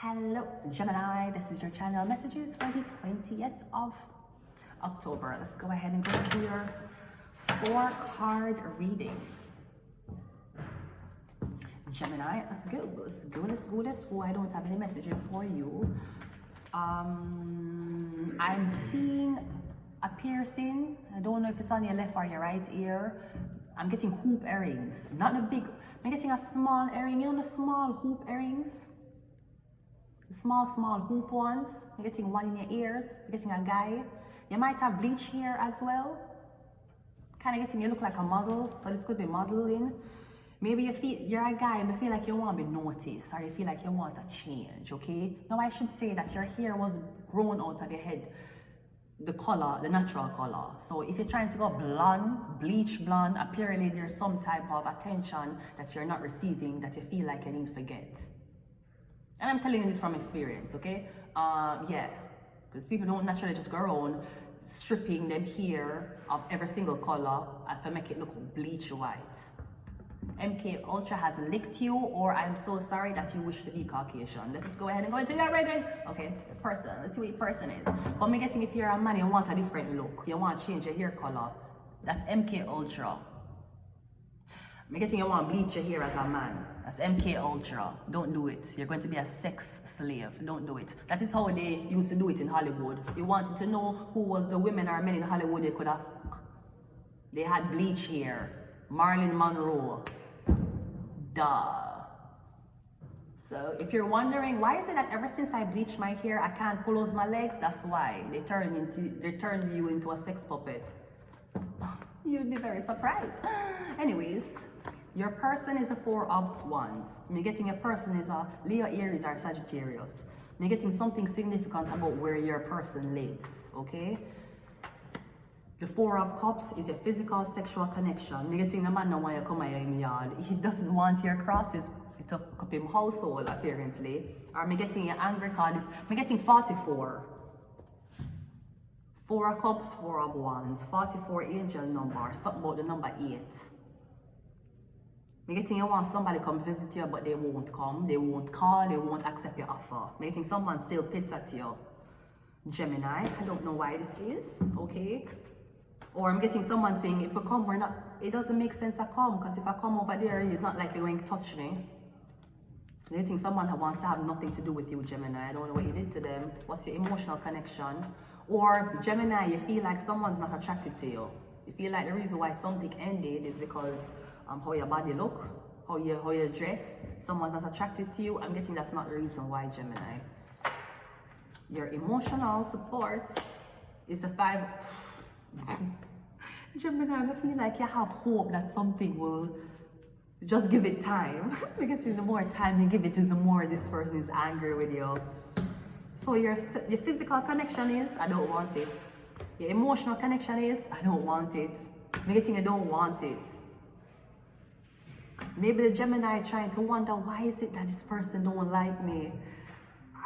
Hello Gemini, this is your channel messages for the 20th of October. Let's go ahead and go to your 4-card reading. Gemini, let's go. I don't have any messages for you. I'm seeing a piercing. I don't know if it's on your left or your right ear. I'm getting hoop earrings, not the big. I'm getting a small earring, you know the small hoop earrings? Small hoop ones. You're getting one in your ears. You're getting a guy. You might have bleach hair as well. Kind of getting you look like a model. So this could be modeling. Maybe you're a guy and you feel like you want to be noticed, or you feel like you want a change, okay? Now I should say that your hair was grown out of your head. The color, the natural color. So if you're trying to go blonde, bleach blonde, apparently there's some type of attention that you're not receiving that you feel like you need to get. And I'm telling you this from experience, okay? Yeah, because people don't naturally just go around stripping them hair of every single color to make it look bleach white. MK Ultra has licked you, or I'm so sorry that you wish to be Caucasian. Let's just go ahead and go into your reading. Okay, the person, let's see what your person is. But me getting, if you're a man, you want a different look, you want to change your hair color, that's MK Ultra. Me getting, you want to bleach your hair as a man, that's MK Ultra. Don't do it. You're going to be a sex slave. Don't do it. That is how they used to do it in Hollywood. You wanted to know who was the women or men in Hollywood they could have. They had bleach hair. Marilyn Monroe. Duh. So if you're wondering why is it that ever since I bleached my hair I can't close my legs, that's why they turned you into a sex puppet. You'd be very surprised. Anyways, your person is a 4 of Wands. Me getting a person is a Leo, Aries, or Sagittarius. Me getting something significant about where your person lives, okay? The 4 of Cups is a physical, sexual connection. Me getting the man now want you come here in my yard. He doesn't want your crosses to up him household, apparently. Or me getting your angry card. Me getting 44. 4 of Cups, 4 of Wands. 44 angel number. Something about the number 8. Me getting you want somebody come visit you, but they won't come. They won't call. They won't accept your offer. Me getting someone still piss at you. Gemini, I don't know why this is, okay? Or I'm getting someone saying, if I come, we're not, it doesn't make sense to come, because if I come over there, you're not likely going to touch me. I'm getting someone who wants to have nothing to do with you, Gemini. I don't know what you did to them. What's your emotional connection? Or Gemini, you feel like someone's not attracted to you. You feel like the reason why something ended is because how your body look, how you dress, someone's not attracted to you. I'm getting that's not the reason why, Gemini. Your emotional support is a 5. Gemini, I feel like you have hope that something will just give it time. Because the more time you give it, the more this person is angry with you. So your physical connection is, I don't want it. Your emotional connection is, I don't want it. I'm getting, I don't want it. Maybe the Gemini trying to wonder, why is it that this person don't like me?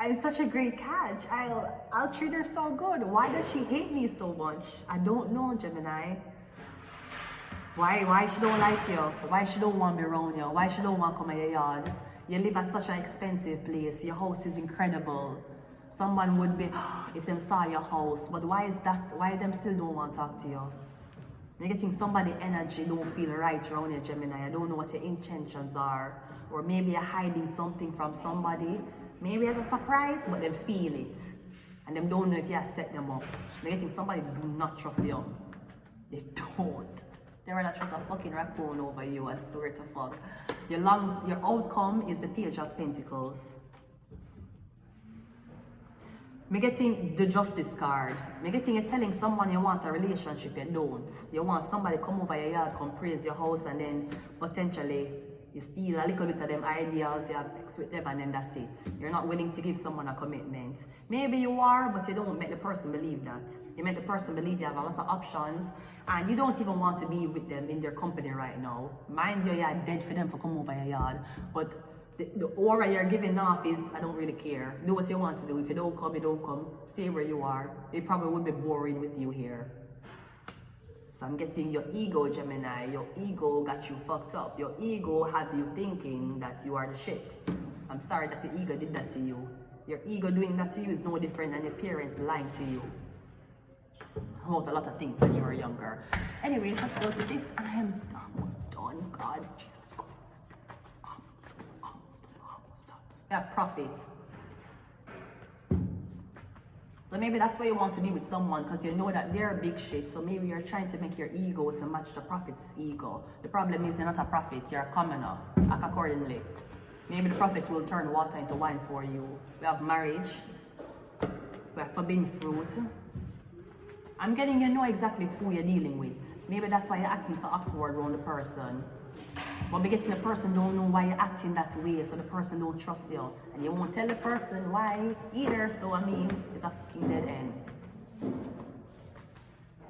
It's such a great catch. I'll treat her so good. Why does she hate me so much? I don't know, Gemini. Why she don't like you? Why she don't want to be around you? Why she don't want to come in your yard? You live at such an expensive place. Your house is incredible. Someone would be, if them saw your house. But why is that? Why them still don't want to talk to you? You're getting somebody energy don't feel right around you, Gemini. I don't know what your intentions are. Or maybe you're hiding something from somebody. Maybe as a surprise, but them feel it. And them don't know if you have set them up. They're getting somebody who do not trust you. They don't. They rather trust a fucking raccoon over you, I swear to fuck. Your outcome is the Page of Pentacles. Me getting the Justice card. Me getting you telling someone you want a relationship, you don't. You want somebody come over your yard, come praise your house, and then potentially you steal a little bit of them ideas, you have sex with them, and then that's it. You're not willing to give someone a commitment. Maybe you are, but you don't make the person believe that. You make the person believe you have lots of options, and you don't even want to be with them in their company right now. Mind you, you're dead for them to come over your yard, but the aura you're giving off is, I don't really care. Do what you want to do. If you don't come, you don't come. Stay where you are. It probably would be boring with you here. So I'm getting your ego, Gemini. Your ego got you fucked up. Your ego had you thinking that you are the shit. I'm sorry that your ego did that to you. Your ego doing that to you is no different than your parents lying to you about a lot of things when you were younger. Anyways, let's go to this. I am almost done. God, Jesus Christ. Almost done. Yeah, profit. So maybe that's why you want to be with someone, because you know that they're a big shit. So maybe you're trying to make your ego to match the prophet's ego. The problem is you're not a prophet, you're a commoner. Act accordingly. Maybe the prophet will turn water into wine for you. We have marriage. We have forbidden fruit. I'm getting you know exactly who you're dealing with. Maybe that's why you're acting so awkward around the person. But we getting the person don't know why you're acting that way, so the person don't trust you. And you won't tell the person why either, so I mean, it's a fucking dead end.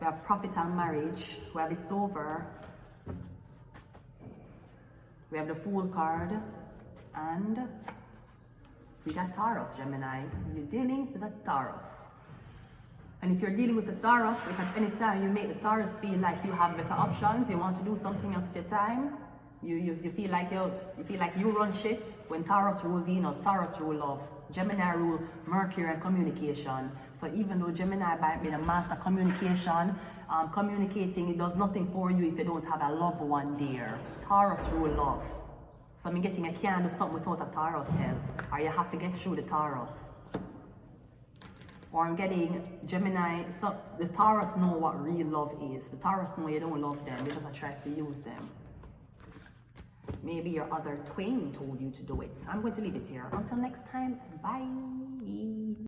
We have profit and marriage. We have it's over. We have the Fool card. And we got Taurus, Gemini. You're dealing with a Taurus. And if you're dealing with the Taurus, if at any time you make the Taurus feel like you have better options, you want to do something else with your time, you feel like you run shit. When Taurus rule Venus, Taurus rule love, Gemini rule Mercury and communication. So even though Gemini might be the master communication, communicating, it does nothing for you if you don't have a loved one there. Taurus rule love. So I'm getting, I can't do something without a Taurus help, or you have to get through the Taurus. Or I'm getting Gemini, so the Taurus know what real love is. The Taurus know you don't love them, you just try to use them. Maybe your other twin told you to do it. I'm going to leave it here. Until next time, bye.